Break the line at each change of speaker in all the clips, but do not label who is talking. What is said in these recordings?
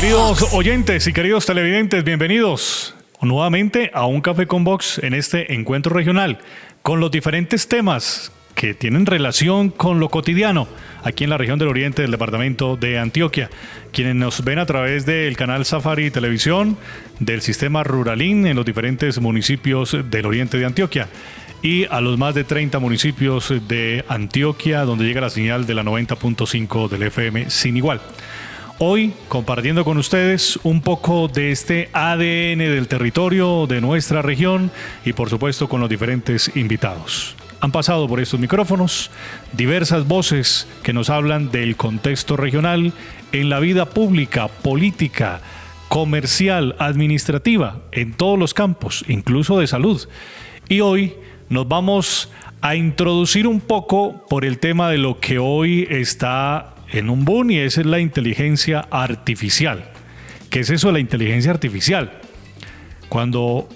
Queridos oyentes y queridos televidentes, bienvenidos nuevamente a Un Café con Vox en este encuentro regional con los diferentes temas que tienen relación con lo cotidiano aquí en la región del oriente del departamento de Antioquia. Quienes nos ven a través del canal Safari Televisión, del sistema Ruralín en los diferentes municipios del oriente de Antioquia y a los más de 30 municipios de Antioquia donde llega la señal de la 90.5 del FM sin igual. Hoy compartiendo con ustedes un poco de este ADN del territorio de nuestra región y por supuesto con los diferentes invitados. Han pasado por estos micrófonos diversas voces que nos hablan del contexto regional en la vida pública, política, comercial, administrativa, en todos los campos, incluso de salud. Y hoy nos vamos a introducir un poco por el tema de lo que hoy está en un boom y esa es la inteligencia artificial. ¿Qué es eso de la inteligencia artificial? Cuando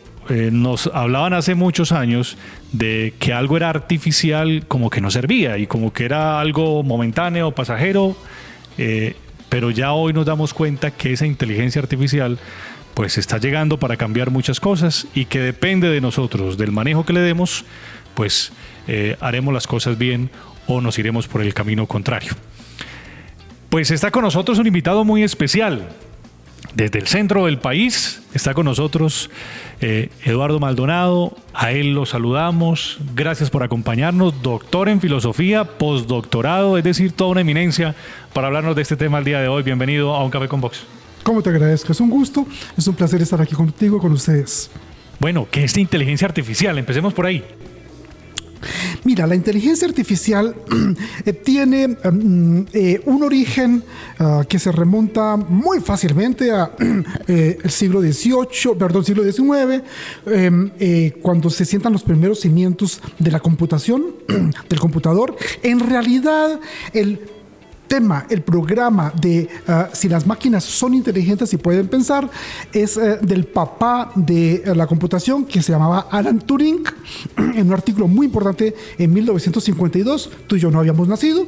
nos hablaban hace muchos años de que algo era artificial, como que no servía y como que era algo momentáneo, pasajero, pero ya hoy nos damos cuenta que esa inteligencia artificial pues está llegando para cambiar muchas cosas y que depende de nosotros, del manejo que le demos, pues haremos las cosas bien o nos iremos por el camino contrario. Pues está con nosotros un invitado muy especial. Desde el centro del país está con nosotros Eduardo Maldonado. A él lo saludamos. Gracias por acompañarnos. Doctor en filosofía, postdoctorado, es decir, toda una eminencia para hablarnos de este tema el día de hoy. Bienvenido a Un Café con Vox.
¿Cómo te agradezco? Es un gusto, es un placer estar aquí contigo, con ustedes.
Bueno, ¿qué es la inteligencia artificial? Empecemos por ahí.
Mira, la inteligencia artificial tiene un origen que se remonta muy fácilmente a el siglo XIX, cuando se sientan los primeros cimientos de la computación, del computador. En realidad, el programa de si las máquinas son inteligentes y pueden pensar, es del papá de la computación, que se llamaba Alan Turing, en un artículo muy importante en 1952. Tú y yo no habíamos nacido.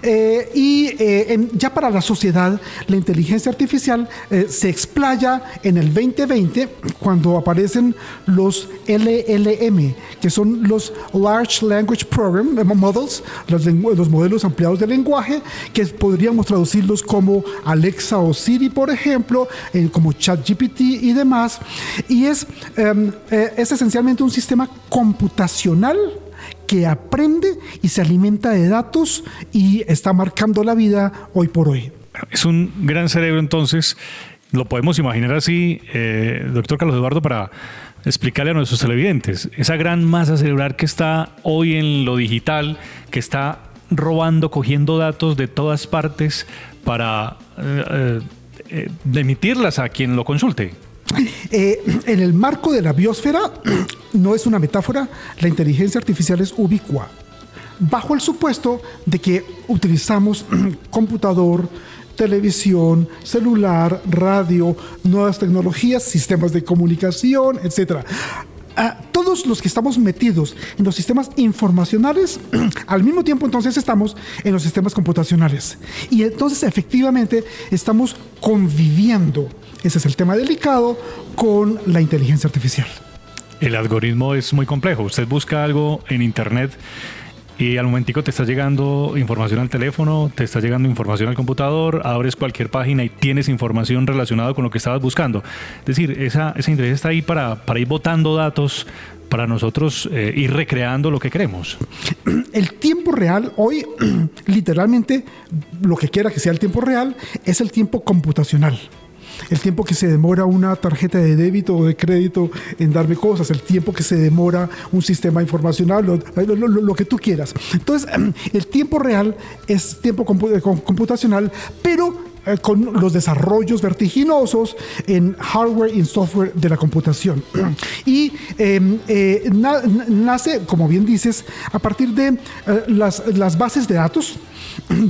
Ya para la sociedad, la inteligencia artificial se explaya en el 2020, cuando aparecen los LLM, que son los Large Language Models, los modelos ampliados de lenguaje, que podríamos traducirlos como Alexa o Siri, por ejemplo, como ChatGPT y demás. Y es esencialmente un sistema computacional que aprende y se alimenta de datos y está marcando la vida hoy por hoy.
Es un gran cerebro, entonces, lo podemos imaginar así, doctor Carlos Eduardo, para explicarle a nuestros televidentes. Esa gran masa cerebral que está hoy en lo digital, que está robando, cogiendo datos de todas partes para emitirlas a quien lo consulte.
En el marco de la biosfera, no es una metáfora, la inteligencia artificial es ubicua, bajo el supuesto de que utilizamos computador, televisión, celular, radio, nuevas tecnologías, sistemas de comunicación, etc. Todos los que estamos metidos en los sistemas informacionales, al mismo tiempo entonces estamos en los sistemas computacionales. Y entonces efectivamente estamos conviviendo, ese es el tema delicado, con la inteligencia artificial.
El algoritmo es muy complejo. Usted busca algo en internet y al momentico te está llegando información al teléfono, te está llegando información al computador, abres cualquier página y tienes información relacionada con lo que estabas buscando. Es decir, esa inteligencia está ahí para ir botando datos, para nosotros ir recreando lo que queremos.
El tiempo real hoy, literalmente, lo que quiera que sea el tiempo real, es el tiempo computacional. El tiempo que se demora una tarjeta de débito o de crédito en darme cosas, el tiempo que se demora un sistema informacional, lo que tú quieras. Entonces, el tiempo real es tiempo computacional, pero con los desarrollos vertiginosos en hardware y en software de la computación. Y nace, como bien dices, a partir de las bases de datos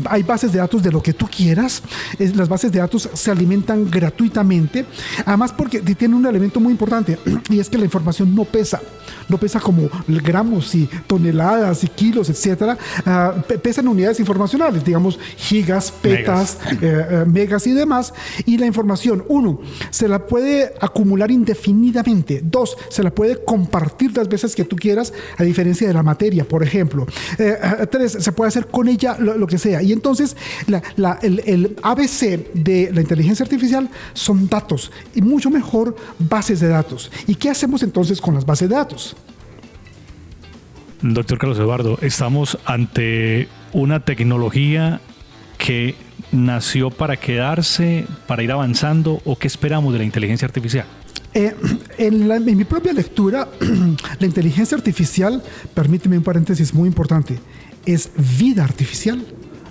Hay bases de datos de lo que tú quieras. Las bases de datos se alimentan gratuitamente. Además, porque tiene un elemento muy importante, y es que la información no pesa. No pesa como gramos y toneladas y kilos, etcétera. Pesan unidades informacionales, digamos gigas, petas, megas y demás. Y la información, 1, se la puede acumular indefinidamente. 2, se la puede compartir las veces que tú quieras, a diferencia de la materia, por ejemplo. 3, se puede hacer con ella lo que sea. Y entonces el ABC de la inteligencia artificial son datos, y mucho mejor bases de datos. ¿Y qué hacemos entonces con las bases de datos?
Doctor Carlos Eduardo, estamos ante una tecnología que nació para quedarse, para ir avanzando, ¿o qué esperamos de la inteligencia artificial?
En mi propia lectura, la inteligencia artificial, permíteme un paréntesis muy importante, es vida artificial.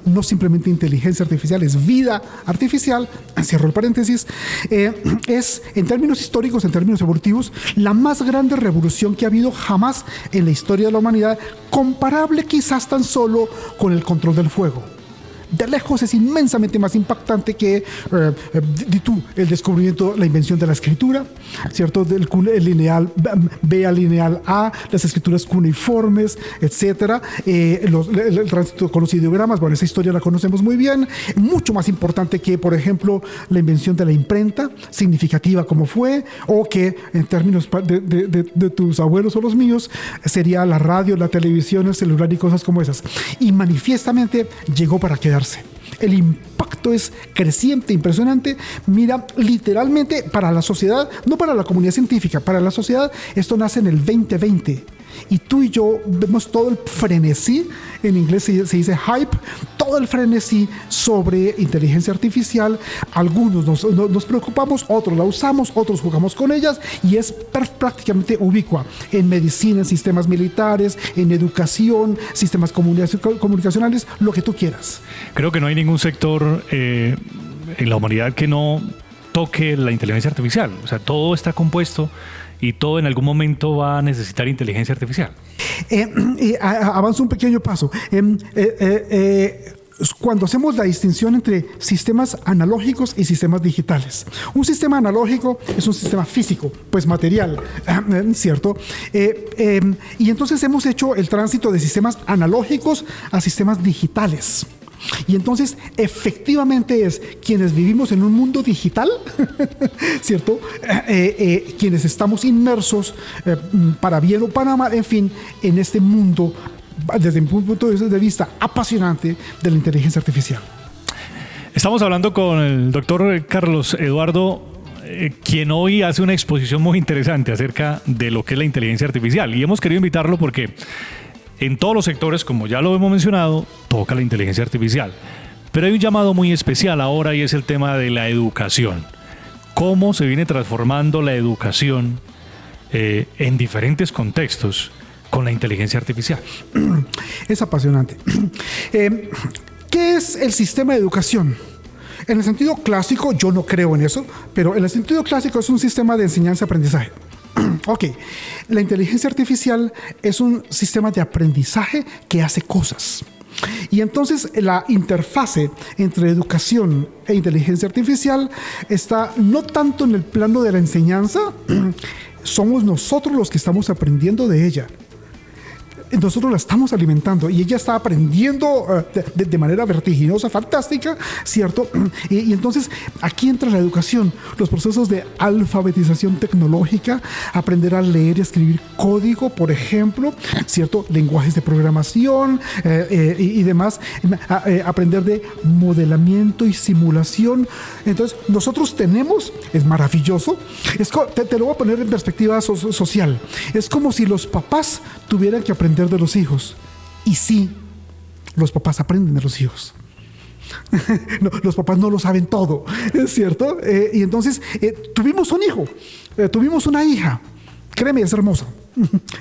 No simplemente inteligencia artificial, es vida artificial, cierro el paréntesis. Es, en términos históricos, en términos evolutivos, la más grande revolución que ha habido jamás en la historia de la humanidad, comparable quizás tan solo con el control del fuego. De lejos es inmensamente más impactante que el descubrimiento, la invención de la escritura, ¿cierto? El lineal B al lineal A, las escrituras cuneiformes, etcétera, el tránsito con los ideogramas. Bueno, esa historia la conocemos muy bien. Mucho más importante que, por ejemplo, la invención de la imprenta, significativa como fue, o que en términos de tus abuelos o los míos, sería la radio, la televisión, el celular y cosas como esas. Y manifiestamente llegó para quedarse. El impacto es creciente, impresionante. Mira, literalmente para la sociedad, no para la comunidad científica, para la sociedad, esto nace en el 2020. Y tú y yo vemos todo el frenesí, en inglés se dice hype, todo el frenesí sobre inteligencia artificial. Algunos nos preocupamos, otros la usamos, otros jugamos con ellas, y es prácticamente ubicua en medicina, en sistemas militares, en educación, sistemas comunicacionales, lo que tú quieras.
Creo que no hay ningún sector en la humanidad que no toque la inteligencia artificial. O sea, todo está compuesto y todo en algún momento va a necesitar inteligencia artificial.
Avanzo un pequeño paso. Cuando hacemos la distinción entre sistemas analógicos y sistemas digitales. Un sistema analógico es un sistema físico, pues material, ¿cierto? Y entonces hemos hecho el tránsito de sistemas analógicos a sistemas digitales. Y entonces, efectivamente es quienes vivimos en un mundo digital, ¿cierto? Quienes estamos inmersos, para bien o para mal, en fin, en este mundo, desde mi punto de vista apasionante, de la inteligencia artificial.
Estamos hablando con el doctor Carlos Eduardo, quien hoy hace una exposición muy interesante acerca de lo que es la inteligencia artificial. Y hemos querido invitarlo porque en todos los sectores, como ya lo hemos mencionado, toca la inteligencia artificial. Pero hay un llamado muy especial ahora, y es el tema de la educación. ¿Cómo se viene transformando la educación en diferentes contextos con la inteligencia artificial?
Es apasionante. ¿Qué es el sistema de educación? En el sentido clásico, yo no creo en eso, pero en el sentido clásico es un sistema de enseñanza-aprendizaje. Ok, la inteligencia artificial es un sistema de aprendizaje que hace cosas. Y entonces la interfase entre educación e inteligencia artificial está no tanto en el plano de la enseñanza, somos nosotros los que estamos aprendiendo de ella. Nosotros la estamos alimentando y ella está aprendiendo de manera vertiginosa, fantástica, ¿cierto? Y entonces aquí entra la educación, los procesos de alfabetización tecnológica, aprender a leer y escribir código, por ejemplo, ¿cierto? Lenguajes de programación y demás, aprender de modelamiento y simulación. Entonces nosotros tenemos, es maravilloso, te lo voy a poner en perspectiva social, es como si los papás tuvieran que aprender de los hijos. Y sí, los papás aprenden de los hijos. No, los papás no lo saben todo, ¿es cierto? Y entonces tuvimos un hijo, tuvimos una hija, créeme, es hermosa,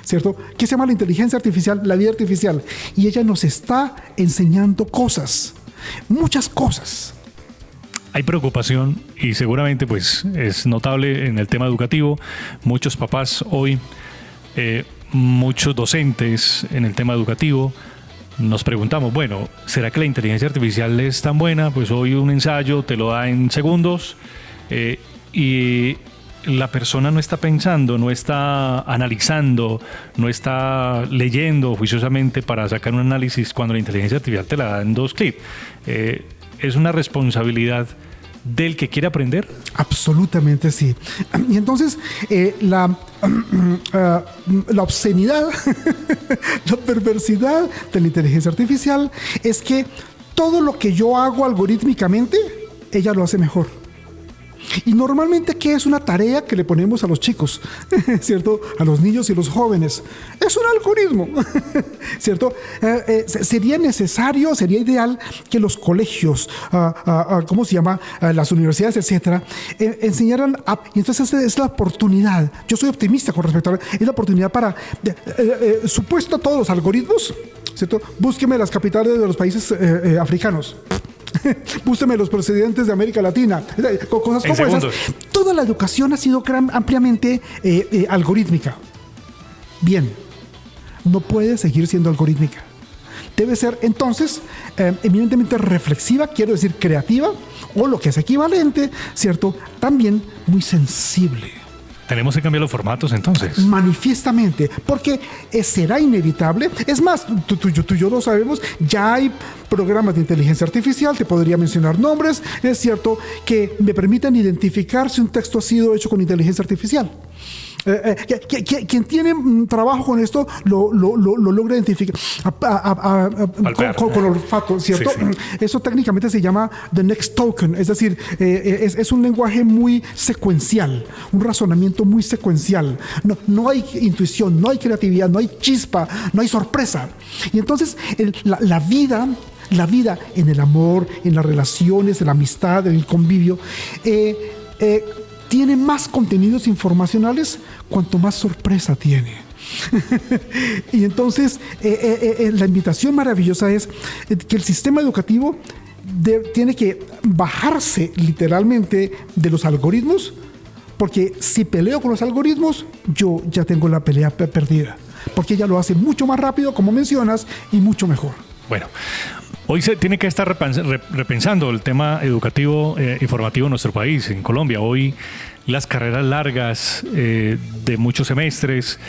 ¿cierto? Que se llama la inteligencia artificial, la vida artificial, y ella nos está enseñando cosas, muchas cosas.
Hay preocupación y seguramente pues es notable en el tema educativo. Muchos papás hoy, muchos docentes en el tema educativo nos preguntamos, bueno, ¿será que la inteligencia artificial es tan buena? Pues hoy un ensayo te lo da en segundos y la persona no está pensando, no está analizando, no está leyendo juiciosamente para sacar un análisis cuando la inteligencia artificial te la da en 2 clics. ¿Es una responsabilidad del que quiere aprender?
Absolutamente sí. Y entonces la obscenidad, la perversidad de la inteligencia artificial es que todo lo que yo hago algorítmicamente, ella lo hace mejor. Y normalmente, ¿qué es una tarea que le ponemos a los chicos? ¿Cierto? A los niños y los jóvenes. Es un algoritmo, ¿cierto? Sería necesario, sería ideal que los colegios, ¿cómo se llama? Las universidades, etcétera, enseñaran. Y entonces es la oportunidad. Yo soy optimista con respecto a es la oportunidad para, supuesto a todos los algoritmos, ¿cierto? Búsqueme las capitales de los países africanos. Búsqueme los presidentes de América Latina, cosas como esas. Toda la educación ha sido ampliamente algorítmica. Bien, no puede seguir siendo algorítmica. Debe ser entonces eminentemente reflexiva, quiero decir creativa, o lo que es equivalente, ¿cierto? También muy sensible.
Tenemos que cambiar los formatos entonces.
Manifiestamente, porque será inevitable. Es más, tú y yo lo sabemos, ya hay programas de inteligencia artificial, te podría mencionar nombres, es cierto, que me permiten identificar si un texto ha sido hecho con inteligencia artificial. Quien tiene trabajo con esto lo logra identificar con olfato, ¿cierto? Sí, sí. Eso técnicamente se llama the next token, es decir, es un lenguaje muy secuencial, un razonamiento muy secuencial. No hay intuición, no hay creatividad, no hay chispa, no hay sorpresa. Y entonces la vida en el amor, en las relaciones, en la amistad, en el convivio, tiene más contenidos informacionales cuanto más sorpresa tiene. Y entonces la invitación maravillosa es que el sistema educativo tiene que bajarse literalmente de los algoritmos, porque si peleo con los algoritmos, yo ya tengo la pelea perdida, porque ella lo hace mucho más rápido, como mencionas, y mucho mejor.
Bueno, hoy se tiene que estar repensando el tema educativo informativo en nuestro país, en Colombia. Hoy las carreras largas de muchos semestres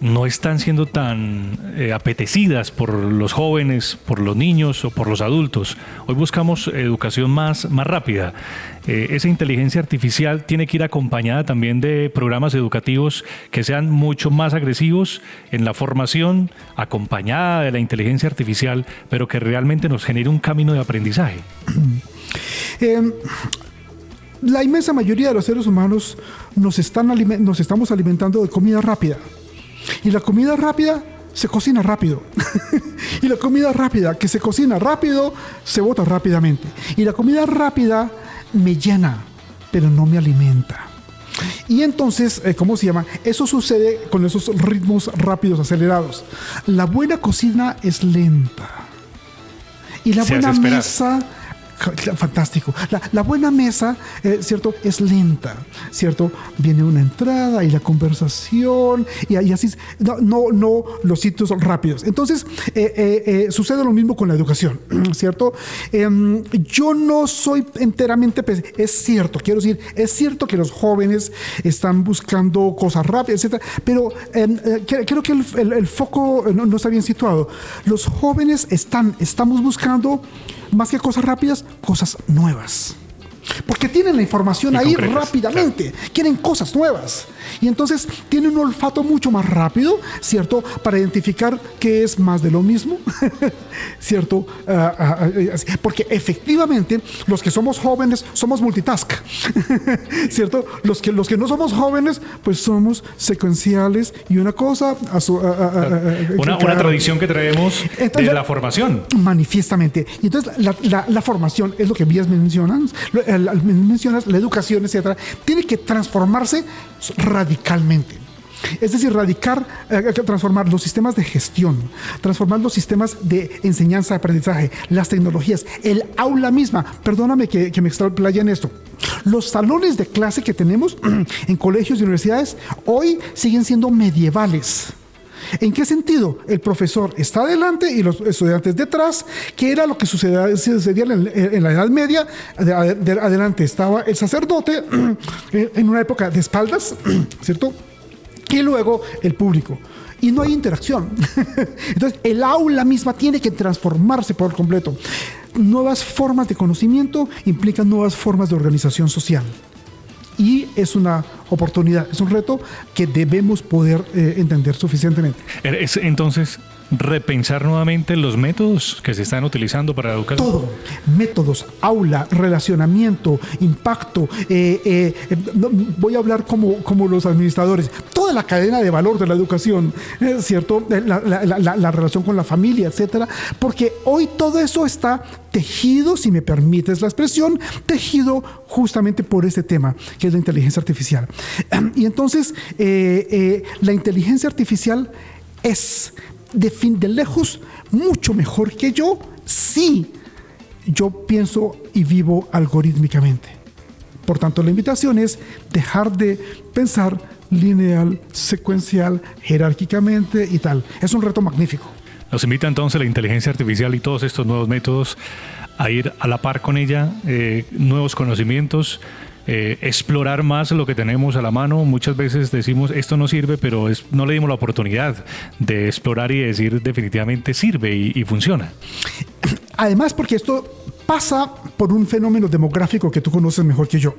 no están siendo tan apetecidas por los jóvenes, por los niños o por los adultos. Hoy buscamos educación más rápida. Esa inteligencia artificial tiene que ir acompañada también de programas educativos que sean mucho más agresivos en la formación, acompañada de la inteligencia artificial, pero que realmente nos genere un camino de aprendizaje.
La inmensa mayoría de los seres humanos nos estamos alimentando de comida rápida. Y la comida rápida se cocina rápido. Y la comida rápida que se cocina rápido se bota rápidamente. Y la comida rápida me llena, pero no me alimenta. Y entonces, ¿cómo se llama? Eso sucede con esos ritmos rápidos, acelerados. La buena cocina es lenta. Y la buena mesa... Fantástico. La buena mesa, ¿cierto? Es lenta, ¿cierto? Viene una entrada y la conversación y así. No los sitios rápidos. Entonces, sucede lo mismo con la educación, ¿cierto? Yo no soy enteramente... Es cierto, quiero decir, es cierto que los jóvenes están buscando cosas rápidas, etcétera, pero creo que el foco no está bien situado. Los jóvenes estamos buscando, más que cosas rápidas, cosas nuevas. Porque tienen la información ahí rápidamente, claro. Quieren cosas nuevas. Y entonces tienen un olfato mucho más rápido, ¿cierto? Para identificar qué es más de lo mismo, ¿cierto? Porque efectivamente los que somos jóvenes somos multitask, ¿cierto? Los que no somos jóvenes, pues somos secuenciales y una cosa...
Una tradición que traemos entonces, de la formación.
Manifiestamente. Y entonces la formación es lo que bien mencionas, la educación, etcétera, tiene que transformarse radicalmente. Es decir, transformar los sistemas de gestión, transformar los sistemas de enseñanza, aprendizaje, las tecnologías, el aula misma. Perdóname que me extraplaya en esto. Los salones de clase que tenemos en colegios y universidades hoy siguen siendo medievales. ¿En qué sentido? El profesor está adelante y los estudiantes detrás, que era lo que sucedía en la Edad Media. Adelante estaba el sacerdote en una época de espaldas, ¿cierto? Y luego el público. Y no hay interacción. Entonces, el aula misma tiene que transformarse por completo. Nuevas formas de conocimiento implican nuevas formas de organización social. Y es una oportunidad, es un reto que debemos poder entender suficientemente.
Entonces, repensar nuevamente los métodos que se están utilizando para educar.
Todo, métodos, aula, relacionamiento, impacto. Voy a hablar como los administradores. Toda la cadena de valor de la educación, ¿cierto? La relación con la familia, etcétera. Porque hoy todo eso está tejido, si me permites la expresión, tejido justamente por este tema, que es la inteligencia artificial. Y entonces, la inteligencia artificial es de lejos mucho mejor que yo si yo pienso y vivo algorítmicamente. Por tanto, la invitación es dejar de pensar lineal, secuencial, jerárquicamente y tal. Es un reto magnífico.
Nos invita entonces la inteligencia artificial y todos estos nuevos métodos a ir a la par con ella, nuevos conocimientos, explorar más lo que tenemos a la mano. Muchas veces decimos esto no sirve, pero no le dimos la oportunidad de explorar y decir definitivamente sirve y funciona.
Además, porque esto pasa por un fenómeno demográfico que tú conoces mejor que yo.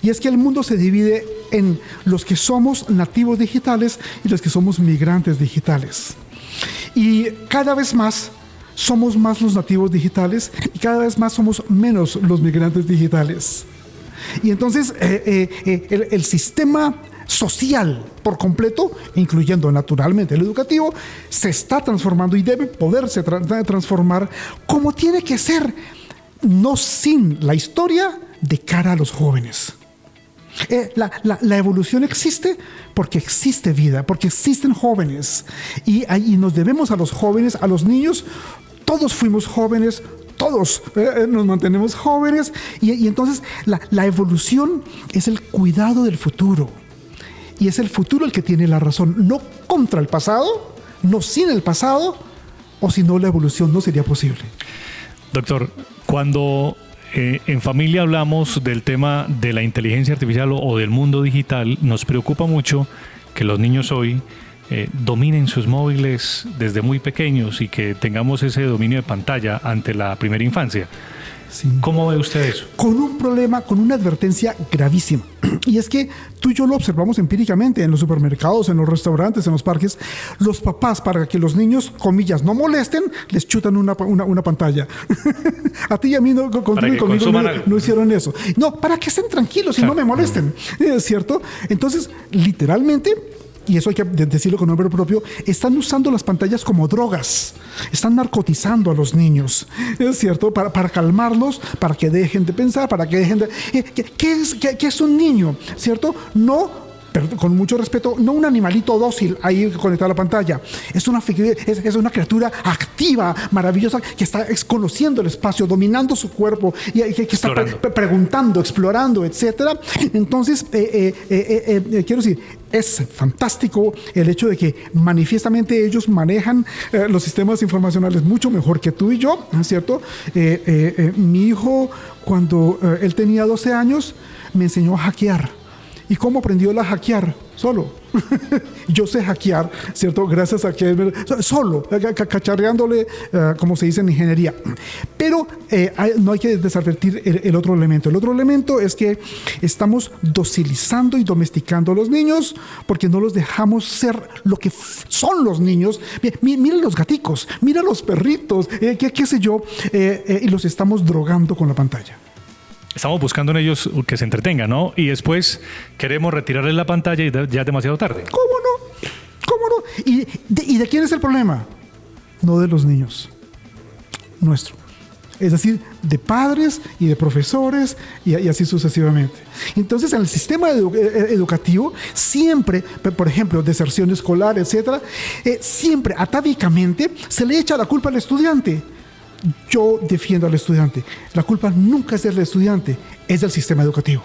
Y es que el mundo se divide en los que somos nativos digitales y los que somos migrantes digitales. Y cada vez más somos más los nativos digitales y cada vez más somos menos los migrantes digitales. Y entonces el sistema social por completo, incluyendo naturalmente el educativo, se está transformando y debe poderse transformar como tiene que ser, no sin la historia, de cara a los jóvenes. La evolución existe porque existe vida, porque existen jóvenes y nos debemos a los jóvenes, a los niños. Todos fuimos jóvenes, todos nos mantenemos jóvenes y entonces la evolución es el cuidado del futuro y es el futuro el que tiene la razón, no contra el pasado, no sin el pasado, o si no la evolución no sería posible.
Doctor, cuando en familia hablamos del tema de la inteligencia artificial o del mundo digital, nos preocupa mucho que los niños hoy dominen sus móviles desde muy pequeños y que tengamos ese dominio de pantalla ante la primera infancia.
Sí.
¿Cómo ve usted eso?
Con un problema, con una advertencia gravísima. Y es que tú y yo lo observamos empíricamente en los supermercados, en los restaurantes, en los parques. Los papás, para que los niños, comillas, no molesten, les chutan una pantalla. A ti y a mí, contigo y conmigo no hicieron eso. No, para que estén tranquilos y no me molesten. ¿Cierto? Entonces, literalmente, y eso hay que decirlo con nombre propio, están usando las pantallas como drogas, están narcotizando a los niños, ¿es cierto? Para calmarlos, para que dejen de pensar, para que dejen de... ¿Qué es un niño? ¿Cierto? No, pero con mucho respeto, no un animalito dócil ahí conectado a la pantalla. Es una criatura activa, maravillosa, que está conociendo el espacio, dominando su cuerpo, y que está preguntando, explorando, etcétera. Entonces, quiero decir, es fantástico el hecho de que manifiestamente ellos manejan los sistemas informacionales mucho mejor que tú y yo, ¿cierto? Mi hijo, cuando él tenía 12 años, me enseñó a hackear. ¿Y cómo aprendió él a hackear? Solo. Yo sé hackear, ¿cierto? Gracias a que solo, cacharreándole, como se dice en ingeniería. Pero no hay que desadvertir el otro elemento. El otro elemento es que estamos docilizando y domesticando a los niños porque no los dejamos ser lo que son los niños. Mira los gaticos, mira los perritos, qué sé yo, y los estamos drogando con la pantalla.
Estamos buscando en ellos que se entretengan, ¿no? Y después queremos retirarles la pantalla y ya es demasiado tarde.
¿Cómo no? ¿Cómo no? ¿Y de quién es el problema? No de los niños. Nuestro. Es decir, de padres y de profesores y así sucesivamente. Entonces, en el sistema educativo, siempre, por ejemplo, deserción escolar, etcétera, siempre atávicamente se le echa la culpa al estudiante. Yo defiendo al estudiante. La culpa nunca es del estudiante, es del sistema educativo.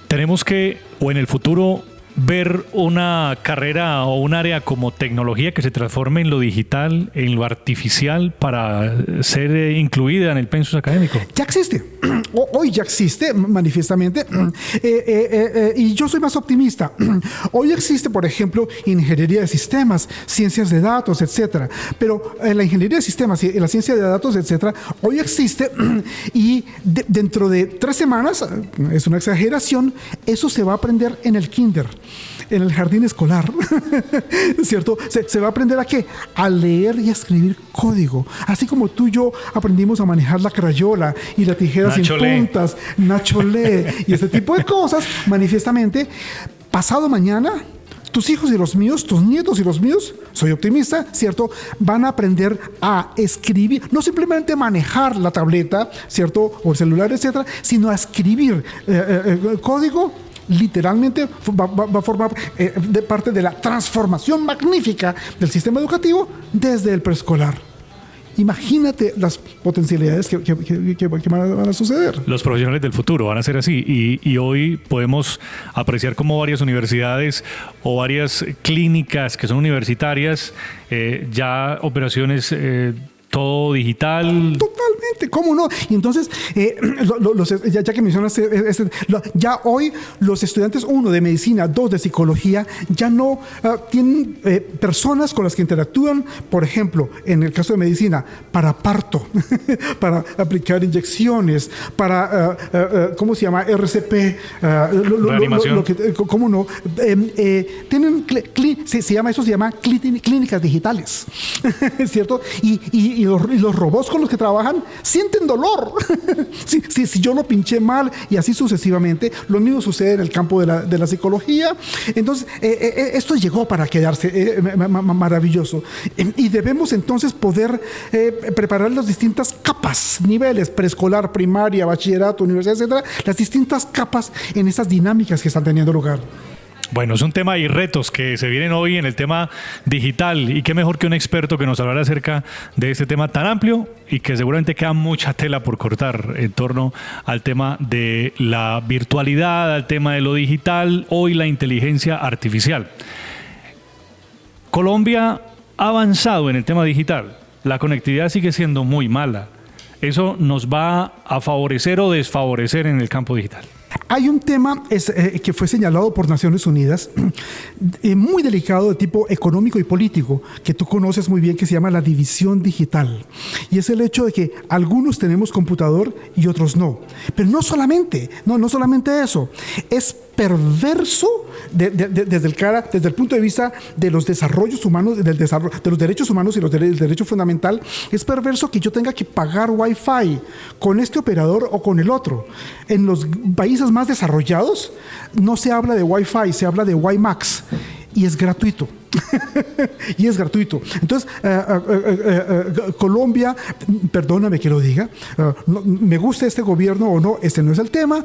Tenemos que, o en el futuro, ver una carrera o un área como tecnología que se transforme en lo digital, en lo artificial, para ser incluida en el pensum académico?
Ya existe. Hoy ya existe, manifiestamente. Y yo soy más optimista. Hoy existe, por ejemplo, ingeniería de sistemas, ciencias de datos, etcétera. Pero la ingeniería de sistemas y la ciencia de datos, etcétera, hoy existe y dentro de 3 semanas, es una exageración, eso se va a aprender en el kinder, en el jardín escolar, ¿cierto? Se va a aprender ¿a qué? A leer y a escribir código. Así como tú y yo aprendimos a manejar la crayola y la tijera sin puntas, Nacholé y este tipo de cosas, manifiestamente, pasado mañana, tus hijos y los míos, tus nietos y los míos, soy optimista, ¿cierto? Van a aprender a escribir, no simplemente manejar la tableta, ¿cierto? O el celular, etcétera, sino a escribir código. Literalmente va a formar de parte de la transformación magnífica del sistema educativo desde el preescolar. Imagínate las potencialidades que van a suceder.
Los profesionales del futuro van a ser así y hoy podemos apreciar cómo varias universidades o varias clínicas que son universitarias, ya operaciones todo digital.
Totalmente, ¿cómo no? Y entonces, ya que mencionaste, ya hoy los estudiantes, 1 de medicina, 2 de psicología, ya no tienen personas con las que interactúan, por ejemplo, en el caso de medicina, para parto, para aplicar inyecciones, para, ¿cómo se llama? RCP,
reanimación.
¿Cómo no? Tienen, se llama clínicas digitales, ¿cierto? Y los robots con los que trabajan sienten dolor. si yo lo pinché mal y así sucesivamente. Lo mismo sucede en el campo de la psicología. Entonces, esto llegó para quedarse, maravilloso. Y debemos entonces poder preparar las distintas capas, niveles, preescolar, primaria, bachillerato, universidad, etcétera, las distintas capas en esas dinámicas que están teniendo lugar.
Bueno, es un tema y retos que se vienen hoy en el tema digital y qué mejor que un experto que nos hablara acerca de este tema tan amplio y que seguramente queda mucha tela por cortar en torno al tema de la virtualidad, al tema de lo digital, hoy la inteligencia artificial. Colombia ha avanzado en el tema digital, la conectividad sigue siendo muy mala. ¿Eso nos va a favorecer o desfavorecer en el campo digital?
Hay un tema que fue señalado por Naciones Unidas, muy delicado de tipo económico y político, que tú conoces muy bien, que se llama la división digital. Y es el hecho de que algunos tenemos computador y otros no. Pero no solamente eso. Es perverso desde el punto de vista de los desarrollos humanos, de los derechos humanos y el derecho fundamental. Es perverso que yo tenga que pagar Wi-Fi con este operador o con el otro. En los países más desarrollados no se habla de Wi-Fi, se habla de WiMAX y es gratuito. Y es gratuito. Entonces, Colombia, perdóname que lo diga, me gusta este gobierno o no, este no es el tema.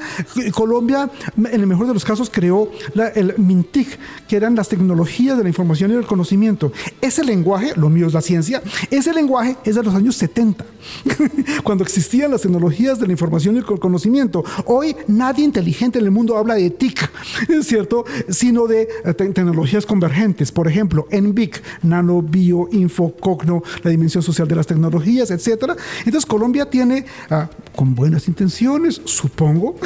Colombia, en el mejor de los casos, creó el MINTIC, que eran las tecnologías de la información y del conocimiento. Ese lenguaje, lo mío es la ciencia, ese lenguaje es de los años 70, cuando existían las tecnologías de la información y el conocimiento. Hoy nadie inteligente en el mundo habla de TIC, ¿cierto? Sino de tecnologías convergentes. Por ejemplo, NBIC, Nano, Bio, Info, Cogno, la dimensión social de las tecnologías, etcétera. Entonces Colombia tiene, con buenas intenciones, supongo,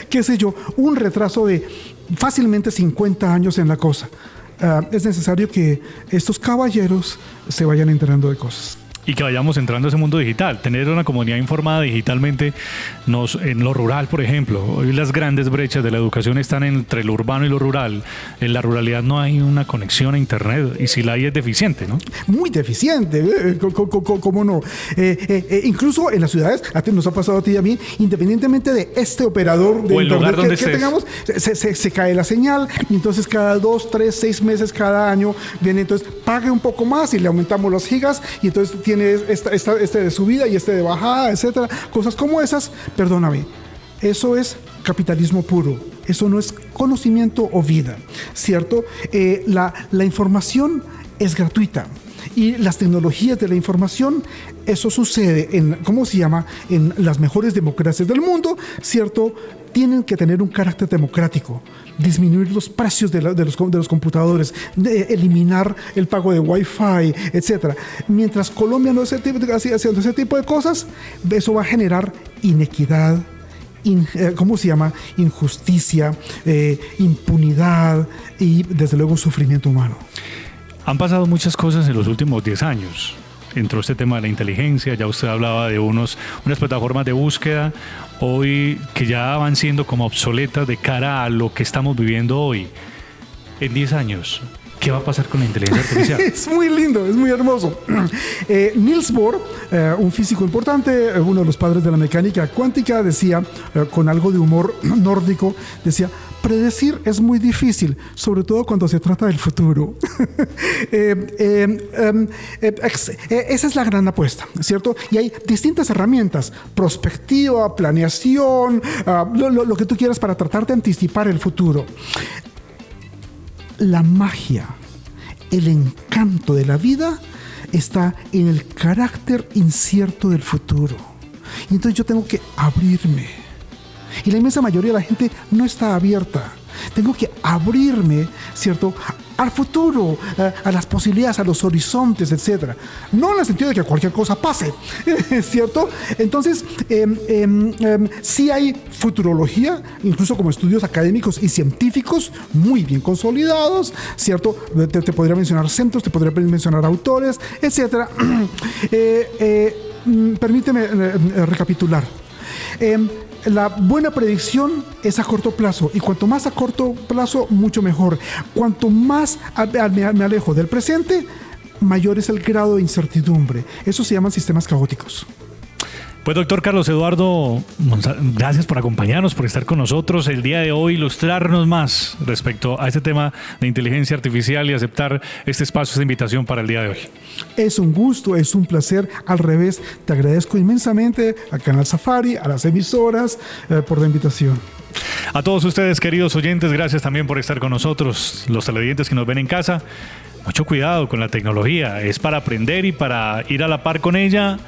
qué sé yo, un retraso de fácilmente 50 años en la cosa. Es necesario que estos caballeros se vayan enterando de cosas.
Y que vayamos entrando a ese mundo digital, tener una comunidad informada digitalmente en lo rural, por ejemplo. Hoy las grandes brechas de la educación están entre lo urbano y lo rural. En la ruralidad no hay una conexión a internet y si la hay es deficiente, ¿no?
Muy deficiente, ¿cómo no? Incluso en las ciudades, nos ha pasado a ti y a mí, independientemente de este operador de
o el lugar donde
que tengamos, se cae la señal y entonces cada 2, 3, 6 meses, cada año, viene entonces, pague un poco más y le aumentamos los gigas y entonces tiene este de subida y este de bajada, etcétera, cosas como esas. Perdóname, eso es capitalismo puro, eso no es conocimiento o vida, ¿cierto? La información es gratuita. Y las tecnologías de la información, eso sucede en, ¿cómo se llama?, en las mejores democracias del mundo, ¿cierto? Tienen que tener un carácter democrático, disminuir los precios de los computadores, eliminar el pago de Wi-Fi, etc. Mientras Colombia no esté haciendo ese tipo de cosas, eso va a generar inequidad, ¿cómo se llama?, injusticia, impunidad y desde luego sufrimiento humano.
Han pasado muchas cosas en los últimos 10 años. Entró este tema de la inteligencia, ya usted hablaba de unas plataformas de búsqueda hoy que ya van siendo como obsoletas de cara a lo que estamos viviendo hoy. En 10 años, ¿qué va a pasar con la inteligencia artificial?
Es muy lindo, es muy hermoso. Niels Bohr, un físico importante, uno de los padres de la mecánica cuántica, decía, con algo de humor nórdico, decía: predecir es muy difícil, sobre todo cuando se trata del futuro. Esa es la gran apuesta, ¿cierto? Y hay distintas herramientas: prospectiva, planeación, lo que tú quieras para tratar de anticipar el futuro. La magia, el encanto de la vida está en el carácter incierto del futuro. Y entonces yo tengo que abrirme. Y la inmensa mayoría de la gente no está abierta. Tengo que abrirme, ¿cierto?, al futuro, a las posibilidades, a los horizontes, etc. No en el sentido de que cualquier cosa pase, ¿cierto? Entonces, sí hay futurología, incluso como estudios académicos y científicos muy bien consolidados, ¿cierto? Te podría mencionar centros, te podría mencionar autores, etc. Permíteme recapitular. La buena predicción es a corto plazo, y cuanto más a corto plazo, mucho mejor. Cuanto más me alejo del presente, mayor es el grado de incertidumbre. Eso se llaman sistemas caóticos.
Pues doctor Carlos Eduardo, gracias por acompañarnos, por estar con nosotros el día de hoy, ilustrarnos más respecto a este tema de inteligencia artificial y aceptar este espacio, esta invitación para el día de hoy.
Es un gusto, es un placer. Al revés, te agradezco inmensamente a Canal Safari, a las emisoras, por la invitación.
A todos ustedes, queridos oyentes, gracias también por estar con nosotros, los televidentes que nos ven en casa. Mucho cuidado con la tecnología, es para aprender y para ir a la par con ella,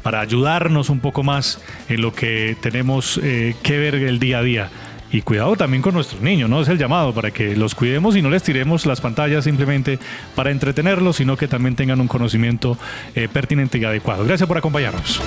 para ayudarnos un poco más en lo que tenemos que ver el día a día. Y cuidado también con nuestros niños, ¿no? Es el llamado para que los cuidemos y no les tiremos las pantallas simplemente para entretenerlos, sino que también tengan un conocimiento pertinente y adecuado. Gracias por acompañarnos.